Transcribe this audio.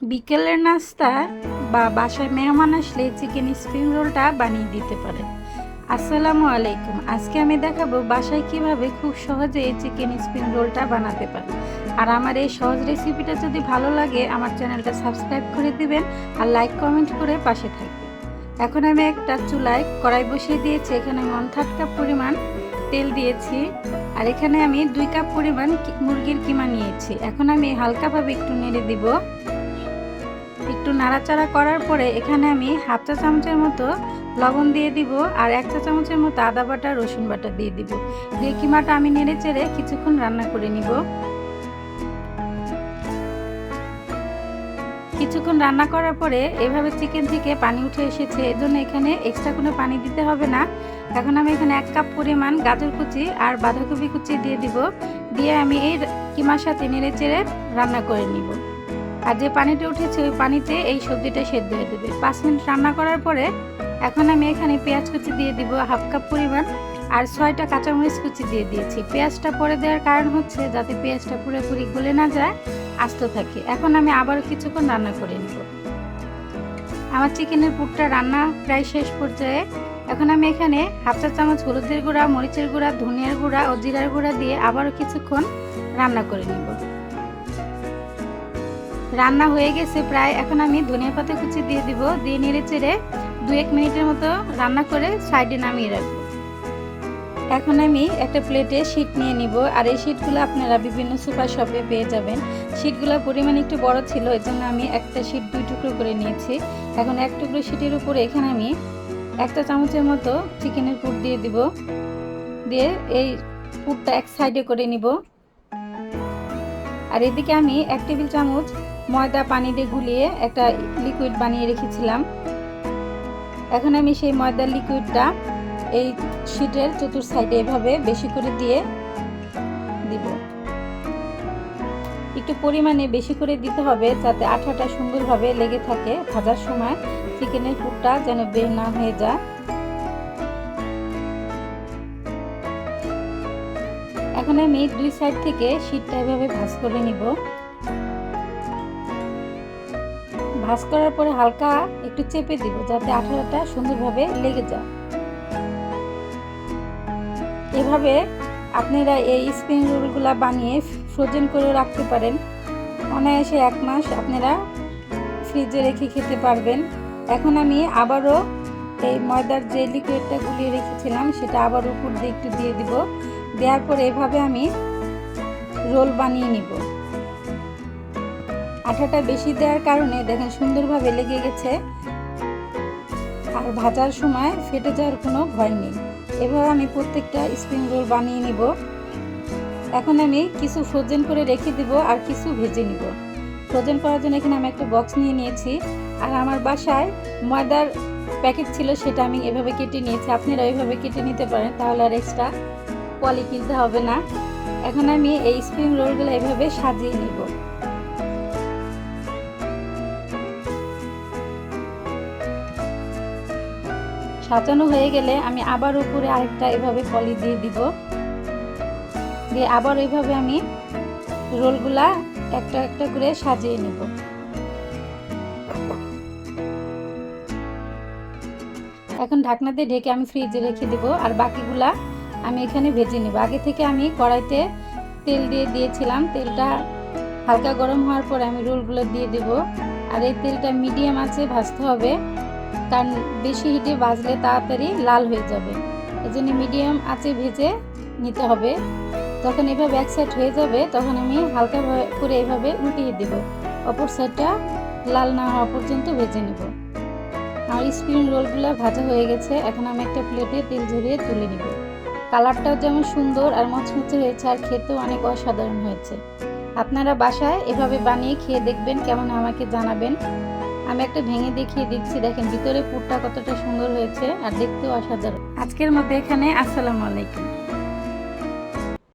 বিকেলের নাস্তা বা বাসায় মেহমান আসলে চিকেন স্প্রিং রোলটা বানিয়ে দিতে পারেন। আসসালামু আলাইকুম। আজকে আমি দেখাবো বাসায় কিভাবে খুব সহজে এই চিকেন স্প্রিং রোলটা বানাতে পারেন। আর আমার এই সহজ রেসিপিটা যদি ভালো লাগে আমার চ্যানেলটা সাবস্ক্রাইব করে দিবেন আর লাইক কমেন্ট করে পাশে থাকবেন। এখন আমি একটা চুলায় কড়াই বসিয়ে দিয়েছি। এখানে 1/3 কাপ পরিমাণ তেল দিয়েছি আর এখানে আমি 2 কাপ পরিমাণ মুরগির কিমা নিয়েছি। এখন আমি হালকাভাবে একটু নেড়ে দিব। একটু নাড়াচাড়া করার পরে এখানে আমি হাফ চা চামচের মতো লবণ দিয়ে দিব আর 1 চা চামচের মতো আদা বাটা রসুন বাটা দিয়ে দিব। দিয়ে কিমাটা আমি নেড়ে চেড়ে কিছুক্ষণ রান্না করে নিব। কিছুক্ষণ রান্না করার পরে এভাবে চিকেন থেকে পানি উঠে এসেছে, এজন্য এখানে এক্সট্রা কোনো পানি দিতে হবে না। এখন আমি এখানে 1 কাপ পরিমাণ গাজর কুচি আর বাঁধাকপি কুচি দিয়ে দিব। দিয়ে আমি এই কিমার সাথে নেড়ে চেড়ে রান্না করে নিব। আর যে পানিটা উঠেছে ওই পানিতে এই সবজিটা সেদ্ধ হয়ে দেবে। 5 মিনিট রান্না করার পরে এখন আমি এখানে পেঁয়াজ কুচি দিয়ে দিব হাফ কাপ পরিমাণ আর 6টা কাঁচামরিচ কুচি দিয়ে দিয়েছি। পেঁয়াজটা পরে দেওয়ার কারণ হচ্ছে যাতে পেঁয়াজটা পুরোপুরি গলে না যায়, আস্ত থাকে। এখন আমি আবারও কিছুক্ষণ রান্না করে নেব। আমার চিকেনের পুরটা রান্না প্রায় শেষ পর্যায়ে। এখন আমি এখানে হাফ চা চামচ হলুদের গুঁড়া, মরিচের গুঁড়া, ধনিয়ার গুঁড়া ও জিরার গুঁড়া দিয়ে আবারও কিছুক্ষণ রান্না করে নেব। রান্না হয়ে গেছে প্রায়। এখন আমি ধনিয়া পাতা কুচি দিয়ে দিব। দিয়ে নেড়ে চেড়ে 2-1 মিনিটের মতো রান্না করে সাইডে নামিয়ে রাখবো। এখন আমি একটা প্লেটে শীট নিয়ে নিব আর এই শীটগুলো আপনারা বিভিন্ন সুপার শপে পেয়ে যাবেন। শীটগুলোর পরিমাণ একটু বড় ছিল, এজন্য আমি একটা শীট 2 টুকরো করে নিয়েছি। এখন 1 টুকরো শীটের উপরে এখানে আমি 1 চা চামচের মতো চিকেনের পুর দিয়ে দিব। দিয়ে এই পুরটা এক সাইডে করে নিব। আর এদিকে আমি 1 টেবিল চামচ ময়দা পানি দিয়ে গুলিয়ে একটা লিকুইড বানিয়ে রেখেছিলাম। এখন আমি সেই ময়দার লিকুইডটা এই শীটের চতুর সাইডে এভাবে বেশি করে দিয়ে দিব। একটু পরিমাণে বেশি করে দিতে হবে যাতে আঠাটা সুন্দরভাবে লেগে থাকে। ভাজার সময় চিকেনের পুরটা যেন বের না হয়ে যায়। এখন আমি 2 সাইড থেকে শীটটা এভাবে ভাঁজ করে নিব। ভাঁজ করার পরে হালকা একটু চেপে দিব যাতে আঠাটা সুন্দরভাবে লেগে যায়। এভাবে আপনারা এই স্প্রিং রোলগুলা বানিয়ে ফ্রোজেন করে রাখতে পারেন। অনায়াসে 1 মাস আপনারা ফ্রিজে রেখে খেতে পারবেন। এখন আমি আবারও এই ময়দার যে লিকুইডটা গুলিয়ে রেখেছিলাম সেটা আবার উপর দিয়ে একটু দিয়ে দিব। দেওয়ার পরে এভাবে আমি রোল বানিয়ে নিব। আঠাটা বেশি দেওয়ার কারণে দেখেন সুন্দরভাবে লেগে গেছে আর ভাজার সময় ফেটে যাওয়ার কোনো ভয় নেই। এভাবে আমি প্রত্যেকটা স্প্রিং রোল বানিয়ে নিব। এখন আমি কিছু ফ্রোজেন করে রেখে দিব আর কিছু ভেজে নিব। ফ্রোজেন করার জন্য এখানে আমি একটা বক্স নিয়ে নিয়েছি আর আমার বাসায় ময়দার প্যাকেট ছিল, সেটা আমি এভাবে কেটে নিয়েছি। আপনারা এইভাবে কেটে নিতে পারেন, তাহলে আর এক্সট্রা পলি কিনতে হবে না। এখন আমি এই স্প্রিং রোলগুলো এভাবে সাজিয়ে নিব। সাজানো হয়ে গেলে আমি আবার উপরে আরেকটা এভাবে পলি দিয়ে দিব। দিয়ে আবার এইভাবে আমি রোলগুলা একটা একটা করে সাজিয়ে নেব। এখন ঢাকনা দিয়ে ঢেকে আমি ফ্রিজে রেখে দেব আর বাকিগুলা আমি এখানে ভেজে নেব। আগে থেকে আমি কড়াইতে তেল দিয়ে দিয়েছিলাম। তেলটা হালকা গরম হওয়ার পর আমি রোলগুলো দিয়ে দেব। আর এই তেলটা মিডিয়াম আঁচে ভাজতে হবে, কারণ বেশি হিটে ভাজলে তাড়াতাড়ি লাল হয়ে যাবে। এজন্য মিডিয়াম আঁচে ভেজে নিতে হবে। যখন এভাবে এক সাইড হয়ে যাবে তখন আমি হালকা করে এভাবে উল্টিয়ে দেব। অপর সাইডটা লাল না হওয়া পর্যন্ত ভেজে নেব। আর স্প্রিং রোলগুলো ভাজা হয়ে গেছে। এখন আমি একটা প্লেটে তেল ঝরিয়ে তুলে নেব। কালারটাও যেমন সুন্দর আর মচমচে হয়েছে আর খেতেও অনেক অসাধারণ হয়েছে। আপনারা বাসায় এভাবে বানিয়ে খেয়ে দেখবেন, কেমন আমাকে জানাবেন। আমি একটা ভেঙে দেখিয়ে দিচ্ছি, দেখেন ভিতরে পুরটা কতটা সুন্দর হয়েছে আর দেখতেও অসাধারণ। আজকের মতো এখানে। আসসালামু আলাইকুম।